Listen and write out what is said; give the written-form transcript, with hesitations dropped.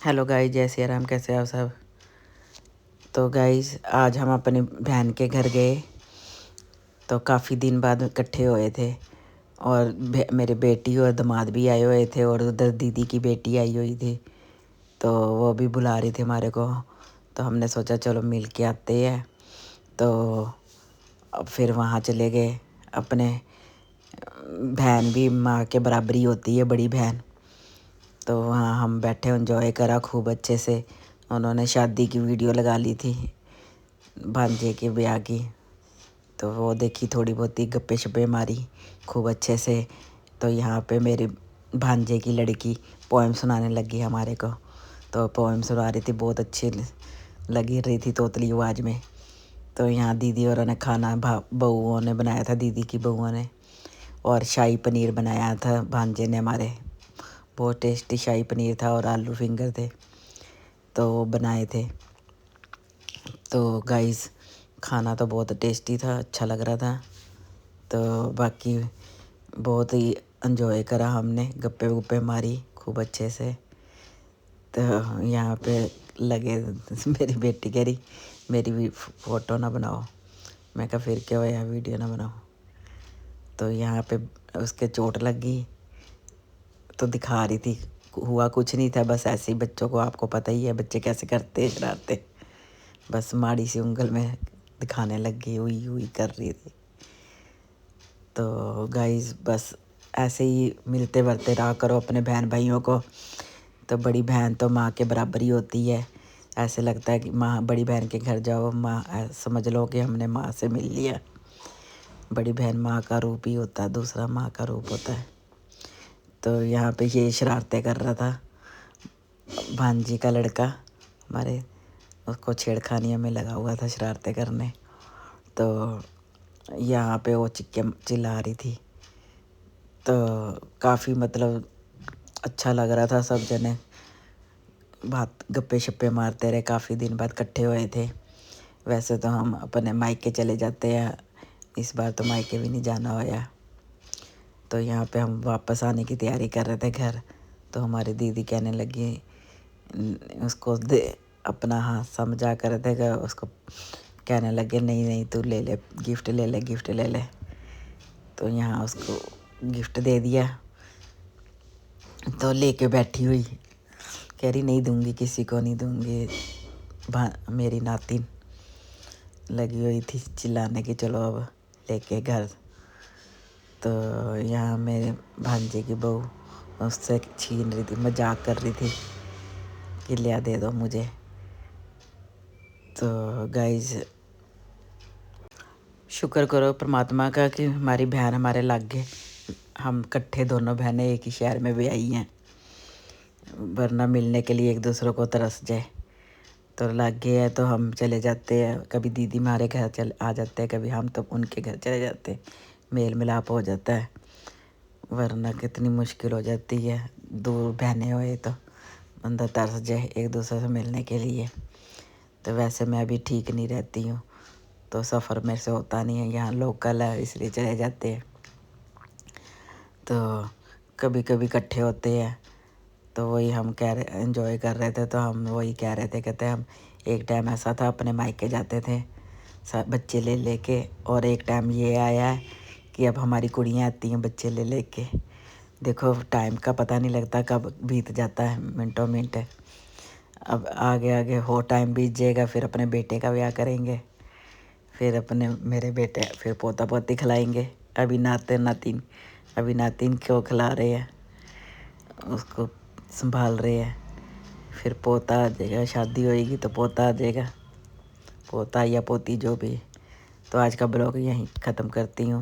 Hello guys, जय सिया राम। कैसे हो सब? तो गाइस आज हम अपनी बहन के घर गए। तो काफ़ी दिन बाद इकट्ठे हुए थे और मेरे बेटी और दामाद भी आए हुए थे और उधर दीदी की बेटी आई हुई थी। तो वो भी बुला रही थी हमारे को। तो हमने सोचा चलो मिल के आते हैं। तो अब फिर वहाँ चले गए। अपने बहन भी माँ के बराबरी होती है, बड़ी बहन। तो वहाँ हम बैठे एंजॉय करा खूब अच्छे से। उन्होंने शादी की वीडियो लगा ली थी भांजे के ब्याह की। तो वो देखी, थोड़ी बहुत ही गप्पे शप्पे मारी खूब अच्छे से। तो यहाँ पे मेरे भांजे की लड़की पोएम सुनाने लगी हमारे को। तो पोएम सुना रही थी, बहुत अच्छी लगी रही थी तोतली आवाज़ में। तो यहाँ दीदी और ने खाना बहुओं ने बनाया था, दीदी की बहुओं ने। और शाही पनीर बनाया था भांजे ने हमारे। बहुत टेस्टी शाही पनीर था और आलू फिंगर थे, तो वो बनाए थे। तो गाइस खाना तो बहुत टेस्टी था, अच्छा लग रहा था। तो बाकी बहुत ही एंजॉय करा हमने, गप्पे गुप्पे मारी खूब अच्छे से। तो यहाँ पे लगे मेरी बेटी कह रही मेरी भी फ़ोटो ना बनाओ। मैं कहा फिर क्या हुआ, वीडियो ना बनाओ। तो यहाँ पे उसके चोट लग गई तो दिखा रही थी। हुआ कुछ नहीं था, बस ऐसे ही बच्चों को, आपको पता ही है बच्चे कैसे करते हैं शरारते। बस माड़ी सी उंगल में दिखाने लग गई, हुई हुई कर रही थी। तो गाइस बस ऐसे ही मिलते वर्ते रहा करो अपने बहन भाइयों को। तो बड़ी बहन तो माँ के बराबर ही होती है। ऐसे लगता है कि माँ, बड़ी बहन के घर जाओ, माँ समझ लो कि हमने माँ से मिल लिया। बड़ी बहन माँ का रूप ही होता है, दूसरा माँ का रूप होता है। तो यहाँ पे ये शरारतें कर रहा था भांजी का लड़का हमारे, उसको छेड़खानियों में लगा हुआ था शरारतें करने। तो यहाँ पे वो चिल्ला रही थी। तो काफ़ी मतलब अच्छा लग रहा था, सब जने बात गप्पे शप्पे मारते रहे। काफ़ी दिन बाद इकट्ठे हुए थे। वैसे तो हम अपने मायके चले जाते हैं, इस बार तो मायके भी नहीं जाना होया। तो यहाँ पे हम वापस आने की तैयारी कर रहे थे घर। तो हमारी दीदी कहने लगी, उसको दे अपना हाथ समझा कर देगा उसको। कहने लगे नहीं नहीं तू ले ले, गिफ्ट ले ले, गिफ्ट ले ले। तो यहाँ उसको गिफ्ट दे दिया। तो लेके बैठी हुई, कह रही नहीं दूंगी, किसी को नहीं दूंगी। मेरी नातिन लगी हुई थी चिल्लाने की, चलो अब लेके घर। तो यहाँ मेरे भांजे की बहू उससे छीन रही थी, मजाक कर रही थी कि लिया दे दो मुझे। तो गाइज शुक्र करो परमात्मा का कि हमारी बहन हमारे लागे। हम इकट्ठे दोनों बहनें एक ही शहर में भी आई हैं, वरना मिलने के लिए एक दूसरे को तरस जाए। तो लागे है तो हम चले जाते हैं, कभी दीदी हमारे घर चल आ जाते हैं, कभी हम तो उनके घर चले जाते हैं। मेल मिलाप हो जाता है, वरना कितनी मुश्किल हो जाती है। दूर बहनें हुए तो बंदा तरस जाए एक दूसरे से मिलने के लिए। तो वैसे मैं भी ठीक नहीं रहती हूँ, तो सफ़र मेरे से होता नहीं है, यहाँ लोकल है इसलिए चले जाते हैं। तो कभी कभी इकट्ठे होते हैं। तो वही हम कह रहे, एंजॉय कर रहे थे। तो हम वही कह रहे थे, कहते हम एक टाइम ऐसा था अपने मायके जाते थे सब बच्चे ले लेके, और एक टाइम ये आया है कि अब हमारी कुड़ियाँ आती हैं बच्चे ले लेके। देखो टाइम का पता नहीं लगता कब बीत जाता है, मिनटों मिनट। अब आगे आगे हो टाइम बीत जाएगा, फिर अपने बेटे का ब्याह करेंगे, फिर अपने मेरे बेटे फिर पोता पोती खिलाएंगे। अभी नाते नातिन, अभी नातिन को खिला रहे हैं, उसको संभाल रहे हैं। फिर पोता आ जाएगा, शादी होएगी तो पोता आ जाएगा, पोता या पोती जो भी। तो आज का ब्लॉग यहीं ख़त्म करती हूँ।